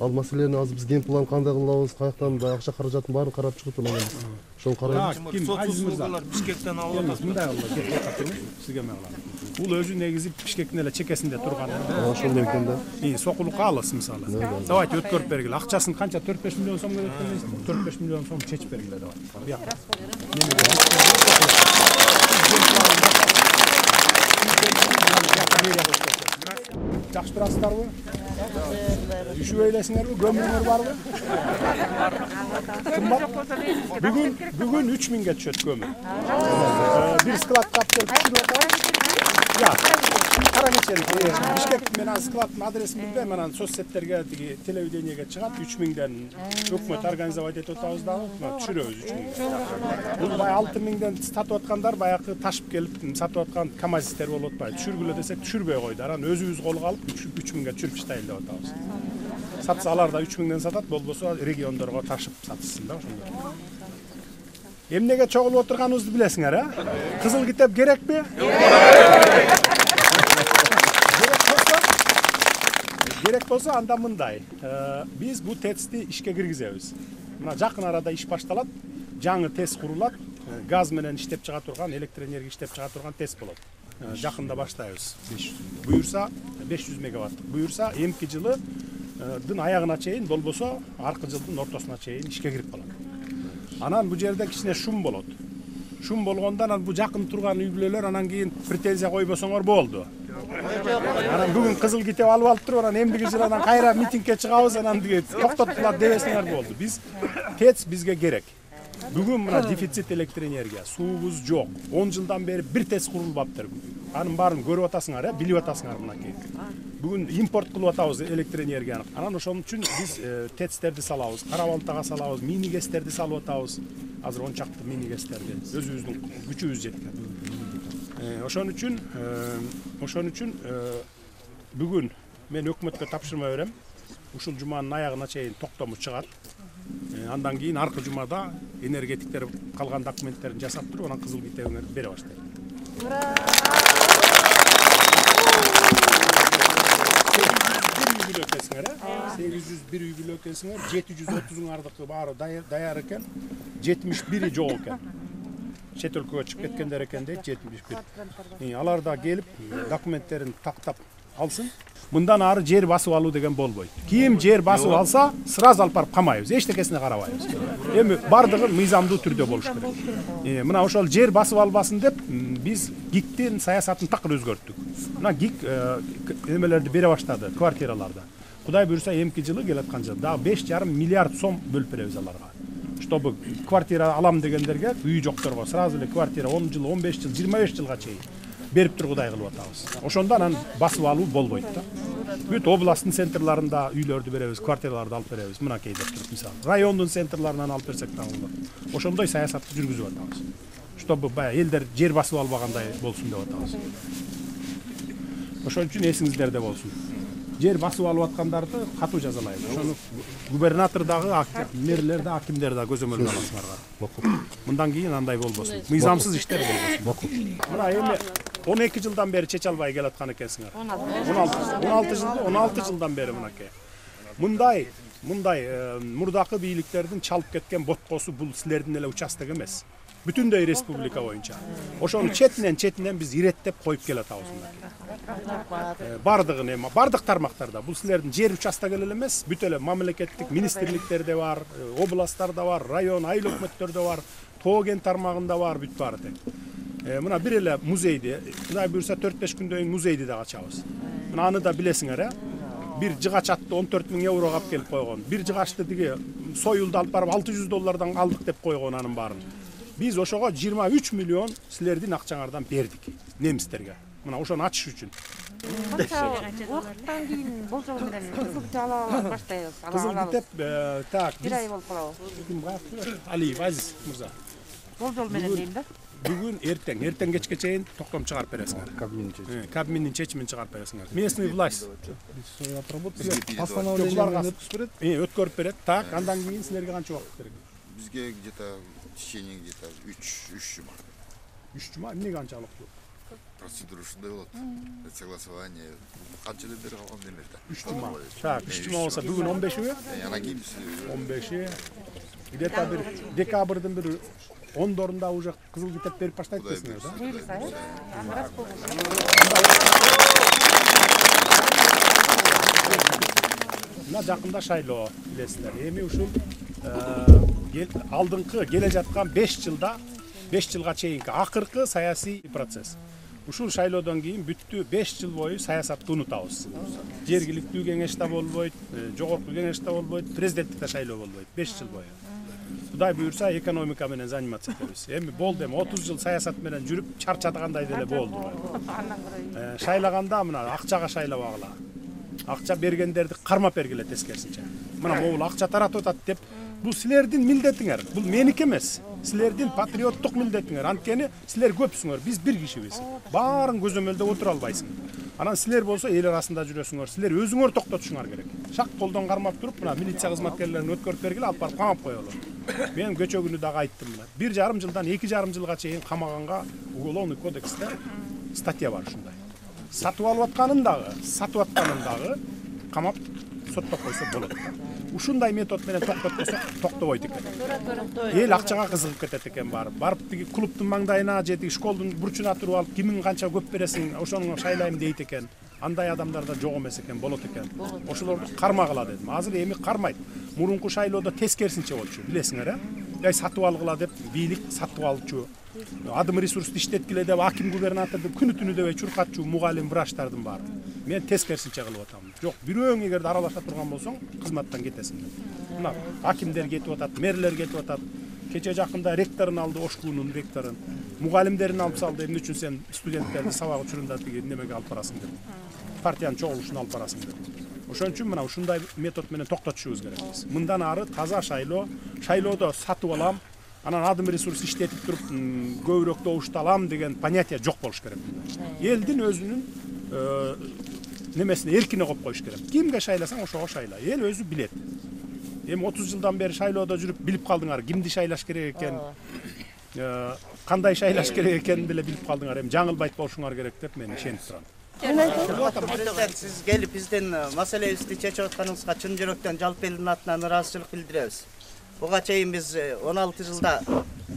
Ал маселени азыр биз генплан кандай кылабыз, каяктан акча каражатын баарын карап чыгып турганбыз. Ошону карайбыз. Ким Азиз мырза? Бишкектен алып атат. Мындай кылалы, сизге мен кылам. Бул өзү негизи Бишкектин эле чекесинде турган. Ошондой экен да. Сокулукка алыс мисалы. Давайте өткөрүп бергиле. Акчасын канча 4-5 миллион сом керек экенбиз. 4-5 миллион сом чечип бергиле давай. Буяка. Жакшы турасыздарбы? Үшүп эйлесиңерби? Көмүрүңөр барбы? Бүгүн 3000ге түшөт көмүр. Бир складка алып келип түшүрүп атабыз. Кара нечени. Бишкек менен складдын адресин билбейм, анан соцсеттерге тиги телевидениеге чыгат 3000ден өкмөт организовать этип атабыз дагы, түшүрөбүз 3000. Бул бай 6000ден сатып аткандар баягы ташып келип сатып аткан камазистер болуп атпайбы. Түшүргүлө десек түшүрбөй койду. Анан өзүбүз колго алып 3000ге түшүрүп иштайлы деп атабыз. Сатса алар да 3000ден сатат, болбосо региондорго ташып сатышсын да ошондой. Эмнеге чогулуп отурганыбызды билесиңер, Кызыл китеп керекпи? Керек болсо анда мындай. Биз бул ТЭЦти ишке киргизебиз. Мына жакын арада иш башталат, жаңы ТЭЦ курулат, газ менен иштеп чыга турган, электр энергия иштеп чыга турган ТЭЦ болот. Жакында баштайбыз. Буюрса 500 мегаваттык. Буюрса эмки жылдын аягына чейин, болбосо аркы жылдын ортосуна чейин ишке кирип калат. Анан бу жерде кичине шум болот. Шум болгондо анан бу жакын турган үй бүлөлөр анан кийин претензия койбосоңор болду. Анан бүгүн Кызыл китеп алып туруп, анан эмдиги жыл анан кайра митингге чыгабыз, анан токтоттулар дебесиңер болду. Биз ТЭЦ бизге керек. Бүгүн мына дефицит электр энергия, суубуз жок. 10 жылдан бери бир ТЭЦ курулбаптыр. Анын баарын көрүп атасыңар, билип атасыңар мынакей. Бүгүн импорт кылып атабыз электр энергияны. Анан ошон үчүн биз ТЭЦтерди салабыз, Кара Балтага салабыз, мини гэстерди салып атабыз. Азыр 10 чакты мини гэстерди өзүбүздүн күчүбүз жеткен. Ошон үчүн бүгүн мен өкмөткө тапшырма берем. Ушул жуманын аягына чейин токтому чыгат. Андан кийин аркы жумада энергетиктер калган документтерин жасап туруп, анан Кызыл китебиңерди бере баштайт. 801 үй бүлө экенсиңер, 730-ардыкы баары даяр экен, 71-и жок экен. Чет өлкөгө чыгып кеткендер экен дейт, 71. Алар да келип документтерин тактап алсын. Мындан ары жер басып алуу деген болбойт. Ким жер басып алса, сразу алып барып камайбыз, эчтекесине карабайбыз. Эми бардыгы мыйзамдуу түрдө болуш керек. Мына ошол жер басып албасын деп биз ГИКтин саясатын такыр өзгөрттүк. Мына ГИК эмелерди бере баштады, квартираларда. Кудай буюрса эмки жылы келаткан жылы дагы 5,5 миллиард сом бөлүп беребиз аларга. Чтобы квартира алам дегендерге, үй жокторго сразу эле квартира 10 жыл, 15 жыл, 25 жылга чейин берип тургудай кылып атабыз. Ошондо анан басып алуу болбойт да. Бүт областтын центрларында үйлөрдү беребиз, квартираларды алып беребиз. Мынакей деп туруп мисалы. Райондун центрларынан алып берсек дагы болот. Ошондой саясатты жүргүзүп атабыз. Чтобы баягы элдер жер басып албагандай болсун деп атабыз. Ошон үчүн эсиңиздерде болсун. Жер басып алып аткандарды катуу жазалайбыз. Ошону губернатор дагы, мэрлер да, акимдер да көзөмөлгө аласыңар. Мындан кийин андай болбосун. Мыйзамсыз иштер болбосун. Мына эми 12 жылдан бери чече албай келаткан экенсиңер. 16 жылдан бери мынакей. Мындай мурдакы бийликтердин чалып кеткен боткосу бул силердин эле участок эмес. Бүтүндөй республика боюнча. Ошону четинен биз иреттеп коюп келатабыз мынакей. Бардыгын эми бардык тармактарда бул силердин жер участогу эле эмес, бүт эле мамлекеттик министрликтерде бар, областтарда бар, район, айыл өкмөттөрдө бар, тоо кен тармагында бар, бүт баары тең. Мына бир эле музейди, Кудай буюрса 4-5 күндөн кийин музейди да ачабыз. Мына аны да билесиңер, бир жыгач атты 14 000 еврого алып келип койгон. Бир жыгачты тиги союлду алып барып $600 алдык деп койгон анын баарын. Биз ошого 23 миллион силердин акчаңардан бердик немистерге. Мына ошону ачыш үчүн. Убакыттан кийин болжол менен Кызыл китеп ала баштайбыз. Кызыл китеп, так, бир ай болуп калабыз. Алиев Азиз мырза. Болжол менен дейм да. Бүгүн эртең кечке чейин токтом чыгарып бересиңер. Кабминдин чечимин чыгарып бересиңер. Местный власть постановление өткөрүп берет. Так, андан кийин силерге канча убакыт керек? Бизге где-то в течение где-то 3 жума. 3 жума эмнеге канчалык? процедура ушундай болот. Согласование канча эле бери калган эмелде. 3 жума. Так, 3 жума болсо бүгүн 15-і. Анан кийин 15-і. Где-то бир декабрдын бир 10-дорунда уже кызыл китеп берип баштайт десиңер да? Буюрса, аны рас болгон. Мына жакында шайлоо билесиздер. Эми ушул алдыңкы келе жаткан 5 жылга чейинки акыркы саясий процесс. Ушул шайлоодон кийин бүттү 5 жыл бою саясатты унутабыз. Жергиликтүү кеңеш да болбойт, жогорку кеңеш да болбойт, президенттикте шайлоо болбойт 5 жыл бою. Кудай буюрса экономика менен заниматься этебиз. Эми болду, 30 жыл саясат менен жүрүп чарчадагандай деле болду. Шайлаганда мына акчага шайлабагыла. Акча бергендерди кармап бергиле тескерисинче. Мына могул акча таратып атат деп, бул силердин милдетиңер. Бул меники эмес. Силердин патриоттук милдетиңер. Анткени силер көпсүңөр, биз бир кишибиз. Баарын көзөмөлдө отура албайсың. Анан силер болсо эл арасында жүрөсүңөр. Силер өзүңөр токтотушуңар керек. Шак колдон кармап туруп, мына милиция кызматкерлерин өткөрүп бергиле, алып барып камап коелу. Мен көчө күнү дагы айттым мына. 1,5 жылдан 2,5 жылга чейин камаганга уголовный кодексте статья бар ушундай. Сатып алып атканын дагы камап соттоп койсо болот. Ушундай метод менен токтотпосо токтобойт экен. Эл акчага кызыгып кетет экен барып тиги клубдун маңдайына же тиги школдун бурчуна туруп алып кимин канча көп бересиң, ошону шайлайм дейт экен. Андай адамдар да жок эмес экен, болот экен. Ошолорду кармагыла дедим. Азыр эми кармайт. Мурунку шайлоодо тескерисинче болчу, билесиңер, сатып алгыла деп бийлик сатып алчу. Адым ресурсту иштеткиле деп аким губернаторду күнү түнү дебей чуркатчу мугалим врачтардын баары. Мен тескерисинче кылып атам. Жок, бирөөң эгерде аралаша турган болсоң, кызматтан кетесиң. Мына акимдер кетип атат, мэрлер кетип атат. Кече жакында ректорун алды, Ошкунун ректорун. Мугалимдерин алып салды, эмне үчүн сен студенттерди сабак учурунда тиги немеге алып барасың деп. Партиянын чогулушуна алып барасың деп. Ошон үчүн мына ушундай метод менен токтотушубуз керекпиз. Мындан ары таза шайлоодо сатып алам, анан адым ресурс иштетип туруп көбүрөөк добушту алам деген понятие жок болуш керек. Элдин өзүнүн немесине эркине коюп коюш керек. Кимге шайласаң ошого шайла. Эл өзү билет. Эми 30 жылдан бери шайлоодо жүрүп билип калдыңар, кимди шайлаш керек экен, кандай шайлаш керек экенин деле билип калдыңар. Эми жаңылбайт болушуңар керек деп мен ишенип турам. Президент, сиз келип биздин маселебизди чечип атканыңызга чын жүрөктөн жалпы элдин атынан ыраазычылык билдиребиз. Буга чейин биз 16 жылда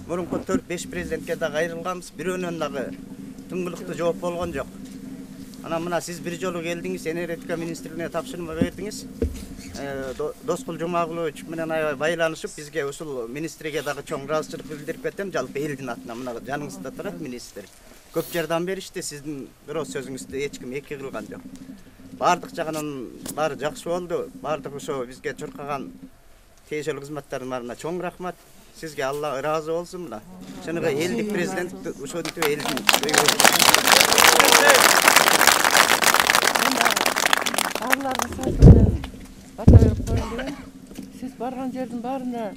мурунку 4-5 президентке да кайрылганбыз, бирөөнөн дагы тыңгылыктуу жооп болгон жок. Анан мына сиз бир жолу келдиңиз, энергетика министрлигине тапшырма бердиңиз. Доскул Жумагулович менен аябай байланышып, бизге ушул министрге дагы чоң ыраазычылык билдирип кетем, жалпы элдин атынан. Мына жаныңызда турат министр. Көп жардам беришти, сиздин бирөө сөзүңүздү эч ким эки кылган жок. Бардык жагынан баары жакшы болду. Бардык ошо бизге чуркаган тиешелүү кызматтардын баарына чоң рахмат. Сизге Алла ыраазы болсун мына. Чыныгы элдик президент ошентип элдин Алларга сатып бата берип коюн деген. Сиз барган жердин баарында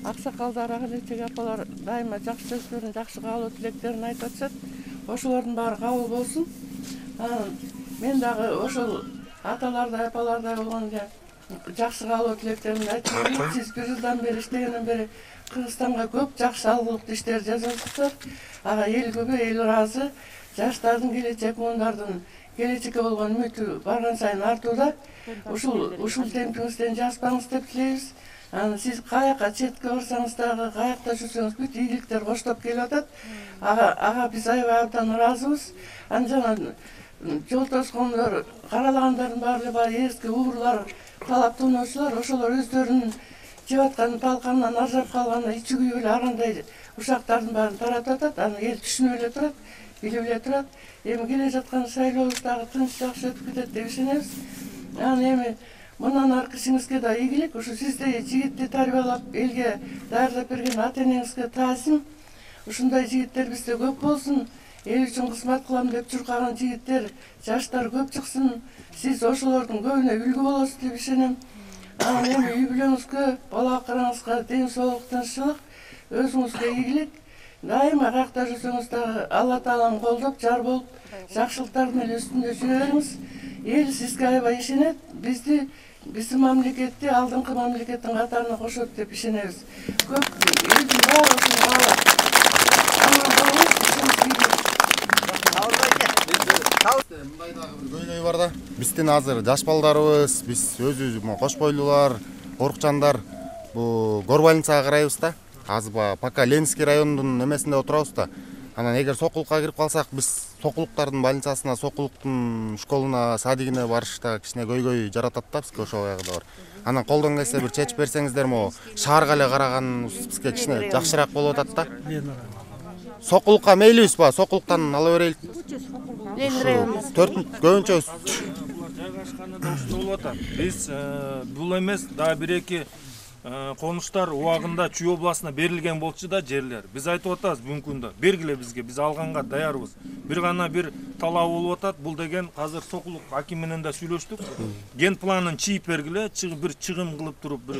аксакалдар, агылечек апалар дайыма жакшы сөздөрүн, жакшы каалоо тилектерин айтып атышат. Ошолордун баары кабыл болсун. Мен дагы ошол аталардай, апалардай болгонго жакшы каалоо тилектеримди айтып берейин. Сиз бир жылдан бери иштегенден бери Кыргызстанга көп жакшы алгылыктуу иштер жасаптыр. Ага эл көп, эл ыраазы. Жаштардын келечек, мундардын келечекке болгон үмүтү барган сайын артууда. Ушул темпиңизден жазбаңыз деп тилейбиз. Сиз каяка четке барсаңыз дагы, каякта жүрсөңүз бүт ийгиликтер коштоп келип атат. Ага биз аябай абдан ыраазыбыз. Жана жол тоскондор, каралагандардын баары бар эриске уурлар, талаптоонуучулар, ошолор өздөрүнүн жеп аткан талканынан ажырап калган ичи күйүп эле арандай ушактардын баарын таратып атат. Аны эл түшүнүп эле турат, билип эле турат. Эми келе жаткан шайлообуз дагы тынч жакшы өтүп кетет деп ишенебиз. Эми мындан аркы ишиңизге да ийгилик. Ушу сиздей жигитти тарбиялап, элге даярдап берген ата-энеңизге таасим. Ушундай жигиттер бизде көп болсун. Эл үчүн кызмат кылам деп чуркаган жигиттер, жаштар көп чыксын. Сиз ошолордун көбүнө үлгү болосуз деп ишенем. Эми үй бүлөңүзгө, бала караңызга ден соолук, тынччылык, өзүңүзгө ийгилик. Дайыма каякта жүрсөңүз дагы Алла Таалам колдоп, жар болуп, жакшылыктардын эле үстүндө жүрө бериңиз. Эл сизге аябай ишенет. Биздин мамлекетти алдыңкы мамлекеттин катарына кошот деп ишенебиз. Көп элдин баары ушуну каалайт. Аман болуңуз, ишенибиз. Мындай дагы бир көйнөй бар да. Биздин азыр жаш балдарыбыз, биз өзүбүз кош бойлуулар, корукчандар бу Горбольницага карайбыз да. Азыр пока Ленинский районунун эмесинде отурабыз да. Анан эгер Сокулукка кирип калсак, биз Сокулуктардын больницасына, Сокулуктун школуна, садигине барышта кичине көйгөй жаратат да бизге ошол аягында бар. Анан колдон келсе бир чечип берсеңиздер, могу шаарга эле караганыбыз бизге кичине жакшыраак болуп атат да. Сокулукка мейлибиз ба? Сокулуктан ала берелик. Көбүнчө жайгашканы ушунда болуп атат. Биз бул эмес, дагы бир-эки конуштар убагында Чүй областына берилген болчу да жерлер. Биз айтып атабыз бүгүнкү күндө бергиле бизге, биз алганга даярбыз. Бир гана бир талап болуп атат. Бул деген азыр Сокулук аким менен да сүйлөштүк. Ген планын чийип бергиле, бир чыгым кылып туруп, бир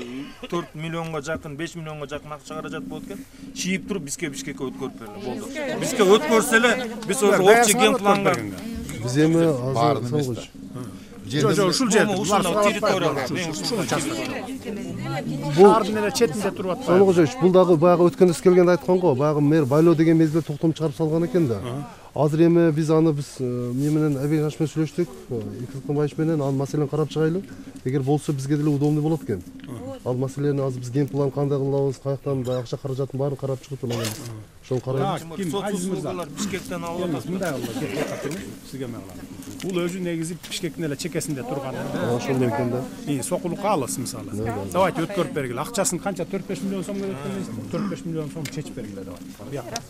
4 миллионго жакын, 5 миллионго жакын акча каражат болот экен. Чийип туруп бизге Бишкекке өткөрүп бериле болду. Бизге өткөрсө эле биз ошо общий ген планга Биз эми азыр соңгуч Жо, ушул жерде. Шаардын эле четинде туруп атпайбы? Соңгуч бул дагы баягы өткөндө сиз келгенде айткан го, баягы мэр Байлоо деген мезгилде токтом чыгарып салган экен да. Азыр эми биз аны эмне менен Абегаш менен сүйлөштүк, Икылкынбаев менен анын маселени карап чыгайлы. Эгер болсо бизге деле удобный болот экен. Ал маселени азыр биз ген план кандай кылабыз, каяктан акча каражатын баарын карап чыгып турган. Ошону карайбыз. Бишкектен алып атат. Мындай кылалы, сизге мен кылам. Бул өзү негизи Бишкектин эле чекесинде турган. Ошондой экен да. Сокулукка алыс мисалы. Давайте өткөрүп бергиле. Акчасын канча 4-5 миллион сом керек экенбиз. 4-5 миллион сом чечип бергиле давай. Буякка.